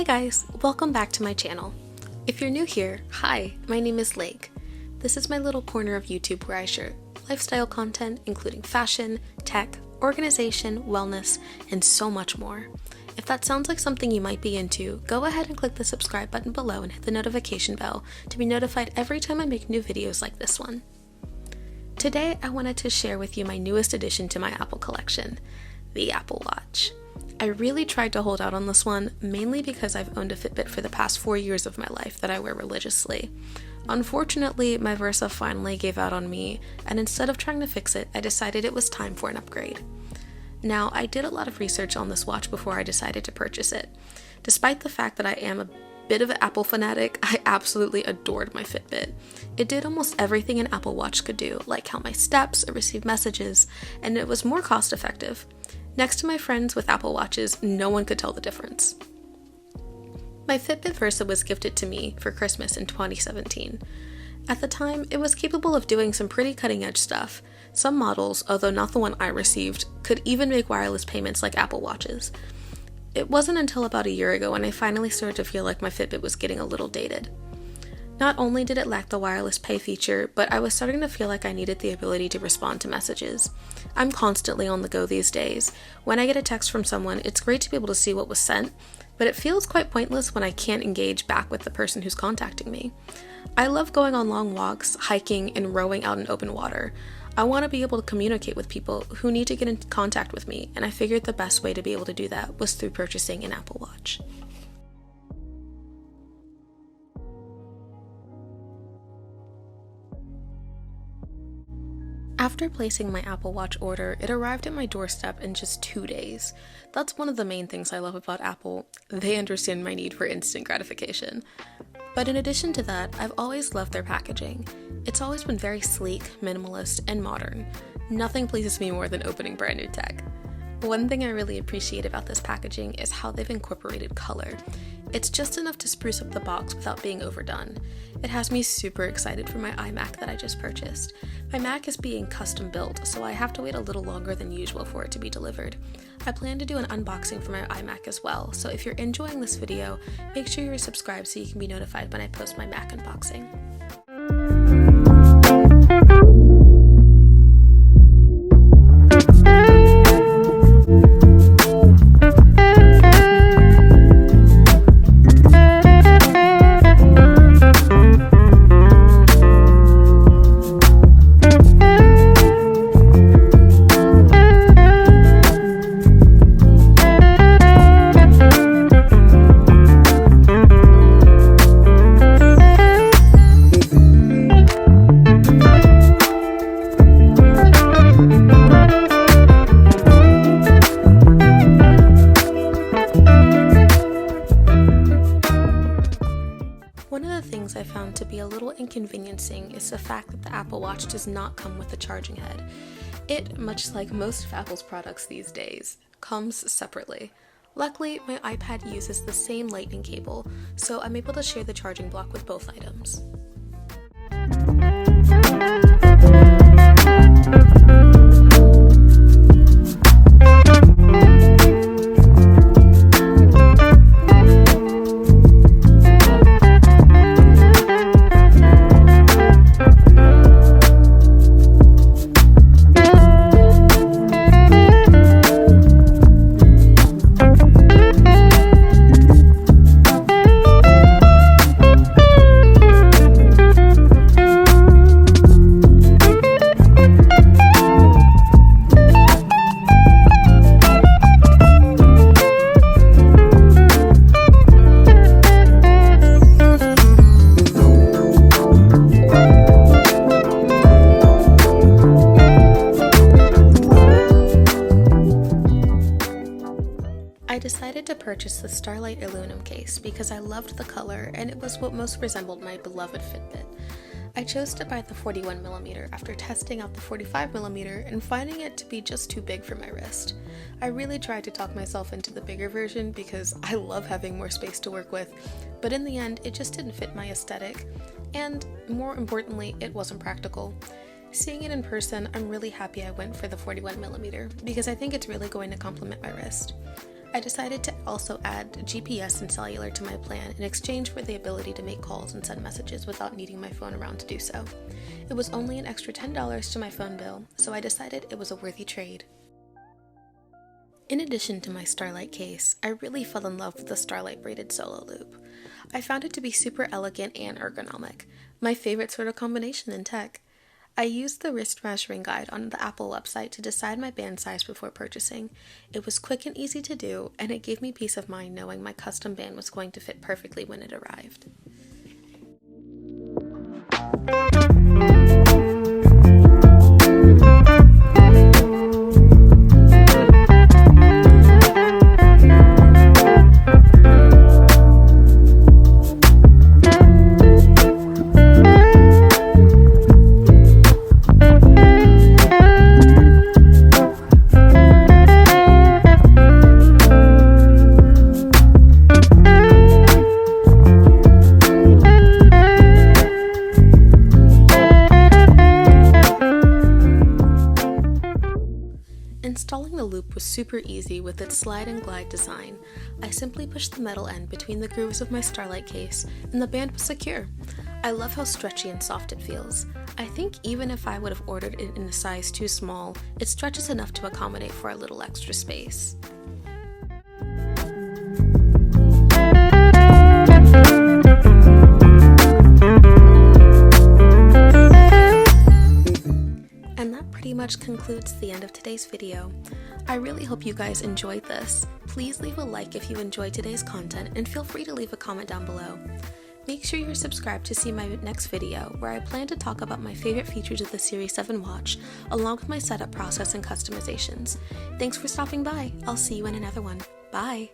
Hey guys, welcome back to my channel. If you're new here, hi, my name is Lake. This is my little corner of YouTube where I share lifestyle content including fashion, tech, organization, wellness, and so much more. If that sounds like something you might be into, go ahead and click the subscribe button below and hit the notification bell to be notified every time I make new videos like this one. Today, I wanted to share with you my newest addition to my Apple collection, the Apple Watch. I really tried to hold out on this one, mainly because I've owned a Fitbit for the past 4 years of my life that I wear religiously. Unfortunately, my Versa finally gave out on me, and instead of trying to fix it, I decided it was time for an upgrade. Now, I did a lot of research on this watch before I decided to purchase it. Despite the fact that I am a bit of an Apple fanatic, I absolutely adored my Fitbit. It did almost everything an Apple Watch could do, like count my steps or receive messages, and it was more cost effective. Next to my friends with Apple Watches, no one could tell the difference. My Fitbit Versa was gifted to me for Christmas in 2017. At the time, it was capable of doing some pretty cutting-edge stuff. Some models, although not the one I received, could even make wireless payments like Apple Watches. It wasn't until about a year ago when I finally started to feel like my Fitbit was getting a little dated. Not only did it lack the wireless pay feature, but I was starting to feel like I needed the ability to respond to messages. I'm constantly on the go these days. When I get a text from someone, it's great to be able to see what was sent, but it feels quite pointless when I can't engage back with the person who's contacting me. I love going on long walks, hiking, and rowing out in open water. I want to be able to communicate with people who need to get in contact with me, and I figured the best way to be able to do that was through purchasing an Apple Watch. After placing my Apple Watch order, it arrived at my doorstep in just 2 days. That's one of the main things I love about Apple. They understand my need for instant gratification. But in addition to that, I've always loved their packaging. It's always been very sleek, minimalist, and modern. Nothing pleases me more than opening brand new tech. One thing I really appreciate about this packaging is how they've incorporated color. It's just enough to spruce up the box without being overdone. It has me super excited for my iMac that I just purchased. My Mac is being custom built, so I have to wait a little longer than usual for it to be delivered. I plan to do an unboxing for my iMac as well, so if you're enjoying this video, make sure you're subscribed so you can be notified when I post my Mac unboxing. One of the things I found to be a little inconveniencing is the fact that the Apple Watch does not come with a charging head. It, much like most of Apple's products these days, comes separately. Luckily, my iPad uses the same lightning cable, so I'm able to share the charging block with both items. I decided to purchase the Starlight aluminum case because I loved the color and it was what most resembled my beloved Fitbit. I chose to buy the 41mm after testing out the 45mm and finding it to be just too big for my wrist. I really tried to talk myself into the bigger version because I love having more space to work with, but in the end it just didn't fit my aesthetic, and more importantly, it wasn't practical. Seeing it in person, I'm really happy I went for the 41mm because I think it's really going to complement my wrist. I decided to also add GPS and cellular to my plan in exchange for the ability to make calls and send messages without needing my phone around to do so. It was only an extra $10 to my phone bill, so I decided it was a worthy trade. In addition to my Starlight case, I really fell in love with the Starlight braided solo loop. I found it to be super elegant and ergonomic, my favorite sort of combination in tech. I used the wrist measuring guide on the Apple website to decide my band size before purchasing. It was quick and easy to do, and it gave me peace of mind knowing my custom band was going to fit perfectly when it arrived. Installing the loop was super easy with its slide and glide design. I simply pushed the metal end between the grooves of my Starlight case, and the band was secure. I love how stretchy and soft it feels. I think even if I would have ordered it in a size too small, it stretches enough to accommodate for a little extra space. And that pretty much concludes the end of today's video. I really hope you guys enjoyed this. Please leave a like if you enjoyed today's content, and feel free to leave a comment down below. Make sure you're subscribed to see my next video, where I plan to talk about my favorite features of the Series 7 watch, along with my setup process and customizations. Thanks for stopping by. I'll see you in another one. Bye!